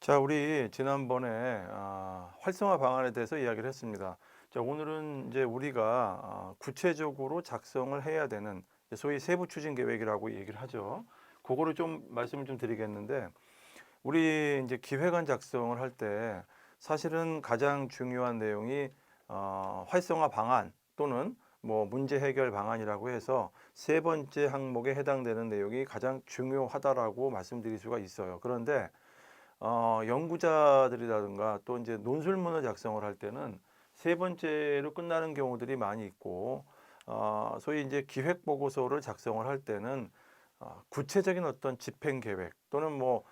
자, 우리 지난번에 활성화 방안에 대해서 이야기를 했습니다. 자, 오늘은 이제 우리가 구체적으로 작성을 해야 되는 소위 세부 추진 계획이라고 얘기를 하죠. 그거를 좀 말씀을 좀 드리겠는데, 우리 이제 기획안 작성을 할 때 사실은 가장 중요한 내용이 활성화 방안 또는 뭐 문제 해결 방안이라고 해서 세 번째 항목에 해당되는 내용이 가장 중요하다라고 말씀드릴 수가 있어요. 그런데 연구자들이라든가 또 이제 논술문을 작성을 할 때는 세 번째로 끝나는 경우들이 많이 있고, 소위 이제 기획 보고서를 작성을 할 때는 구체적인 어떤 집행 계획 또는 뭐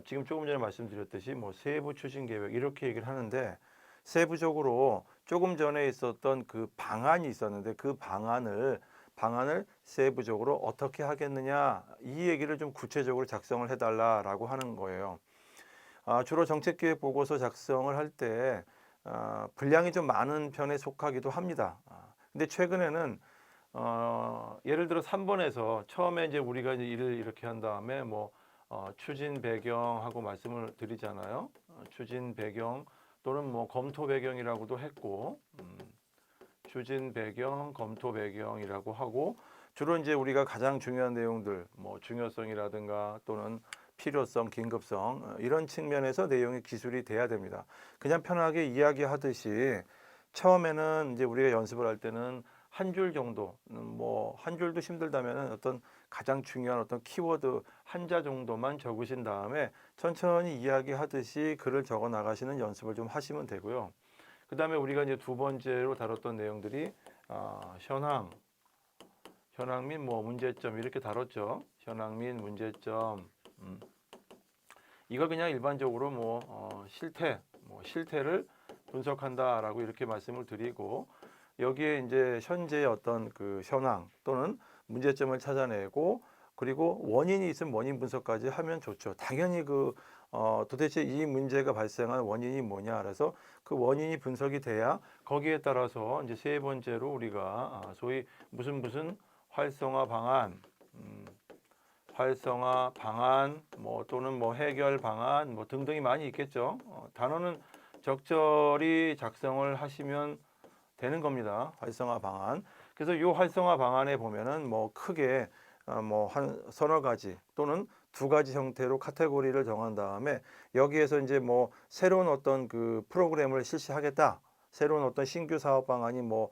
지금 조금 전에 말씀드렸듯이 뭐 세부 추진 계획 이렇게 얘기를 하는데, 세부적으로 조금 전에 있었던 그 방안이 있었는데 그 방안을 세부적으로 어떻게 하겠느냐, 이 얘기를 좀 구체적으로 작성을 해달라라고 하는 거예요. 주로 정책기획 보고서 작성을 할 때 분량이 좀 많은 편에 속하기도 합니다. 근데 최근에는 예를 들어 3번에서 처음에 이제 우리가 이제 일을 이렇게 한 다음에 뭐 추진 배경하고 말씀을 드리잖아요. 추진 배경 또는 뭐 검토 배경이라고도 했고, 추진 배경, 검토 배경이라고 하고, 주로 이제 우리가 가장 중요한 내용들, 뭐 중요성이라든가 또는 필요성, 긴급성 이런 측면에서 내용이 기술이 돼야 됩니다. 그냥 편하게 이야기하듯이 처음에는 이제 우리가 연습을 할 때는 한 줄 정도, 뭐 한 줄도 힘들다면은 어떤 가장 중요한 어떤 키워드 한자 정도만 적으신 다음에 천천히 이야기하듯이 글을 적어 나가시는 연습을 좀 하시면 되고요. 그 다음에 우리가 이제 두 번째로 다뤘던 내용들이 현황 및 뭐 문제점 이렇게 다뤘죠. 현황 및 문제점. 이걸 그냥 일반적으로 뭐 실태를 분석한다라고 이렇게 말씀을 드리고, 여기에 이제 현재의 어떤 그 현황 또는 문제점을 찾아내고, 그리고 원인이 있으면 원인 분석까지 하면 좋죠. 당연히 도대체 이 문제가 발생한 원인이 뭐냐, 그래서 그 원인이 분석이 돼야 거기에 따라서 이제 세 번째로 우리가 소위 무슨 활성화 방안, 뭐 또는 뭐 해결 방안 뭐 등등이 많이 있겠죠. 단어는 적절히 작성을 하시면 되는 겁니다. 활성화 방안. 그래서 이 활성화 방안에 보면은 뭐 크게 뭐 한 서너 가지 또는 두 가지 형태로 카테고리를 정한 다음에, 여기에서 이제 뭐 새로운 어떤 그 프로그램을 실시하겠다, 새로운 어떤 신규 사업 방안이 뭐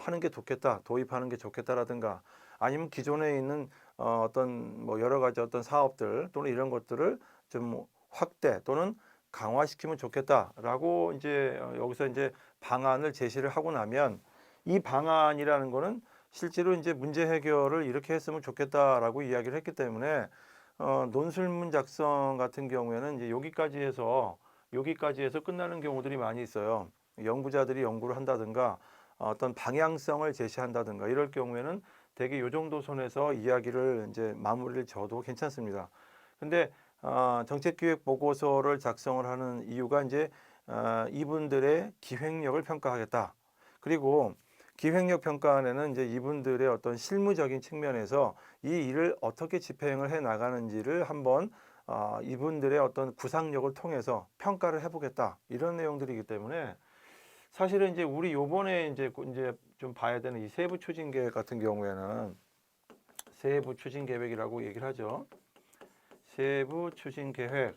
하는 게 좋겠다, 도입하는 게 좋겠다라든가, 아니면 기존에 있는 어떤 뭐 여러 가지 어떤 사업들 또는 이런 것들을 좀 확대 또는 강화시키면 좋겠다라고 이제 여기서 이제 방안을 제시를 하고 나면, 이 방안이라는 거는 실제로 이제 문제 해결을 이렇게 했으면 좋겠다라고 이야기를 했기 때문에 논술문 작성 같은 경우에는 이제 여기까지 해서 끝나는 경우들이 많이 있어요. 연구자들이 연구를 한다든가 어떤 방향성을 제시한다든가 이럴 경우에는 대개 요 정도 선에서 이야기를 이제 마무리를 지어도 괜찮습니다. 근데 정책기획 보고서를 작성을 하는 이유가 이제 이분들의 기획력을 평가하겠다. 그리고 기획력 평가안에는 이제 이분들의 어떤 실무적인 측면에서 이 일을 어떻게 집행을 해 나가는지를 한번 이분들의 어떤 구상력을 통해서 평가를 해보겠다, 이런 내용들이기 때문에, 사실은 이제 우리 요번에 이제 좀 봐야 되는 이 세부 추진 계획 같은 경우에는 세부 추진 계획이라고 얘기를 하죠. 세부 추진 계획.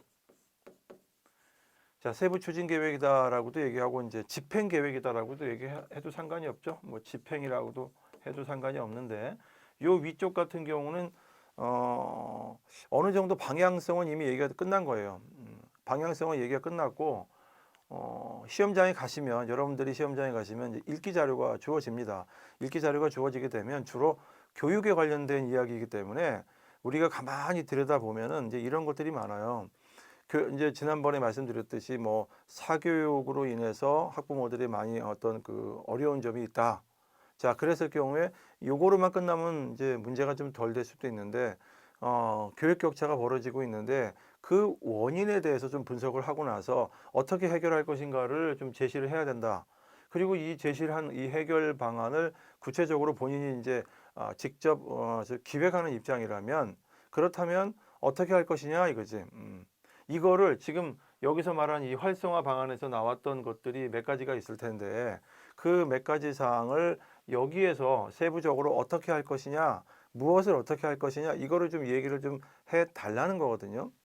자, 세부 추진 계획이다라고도 얘기하고 이제 집행 계획이다라고도 얘기해도 상관이 없죠. 뭐 집행이라고도 해도 상관이 없는데, 요 위쪽 같은 경우는 어느 정도 방향성은 이미 얘기가 끝난 거예요. 방향성은 얘기가 끝났고, 여러분들이 시험장에 가시면 이제 읽기 자료가 주어집니다. 읽기 자료가 주어지게 되면 주로 교육에 관련된 이야기이기 때문에 우리가 가만히 들여다보면은 이제 이런 것들이 많아요. 이제 지난번에 말씀드렸듯이 뭐 사교육으로 인해서 학부모들이 많이 어떤 그 어려운 점이 있다. 자, 그랬을 경우에 요거로만 끝나면 이제 문제가 좀 덜 될 수도 있는데, 교육 격차가 벌어지고 있는데 그 원인에 대해서 좀 분석을 하고 나서 어떻게 해결할 것인가를 좀 제시를 해야 된다. 그리고 이 제시를 한 이 해결 방안을 구체적으로 본인이 이제 직접 기획하는 입장이라면, 그렇다면 어떻게 할 것이냐 이거지. 이거를 지금 여기서 말하는 이 활성화 방안에서 나왔던 것들이 몇 가지가 있을 텐데 그 몇 가지 사항을 여기에서 세부적으로 어떻게 할 것이냐, 무엇을 어떻게 할 것이냐 이거를 좀 얘기를 좀 해 달라는 거거든요.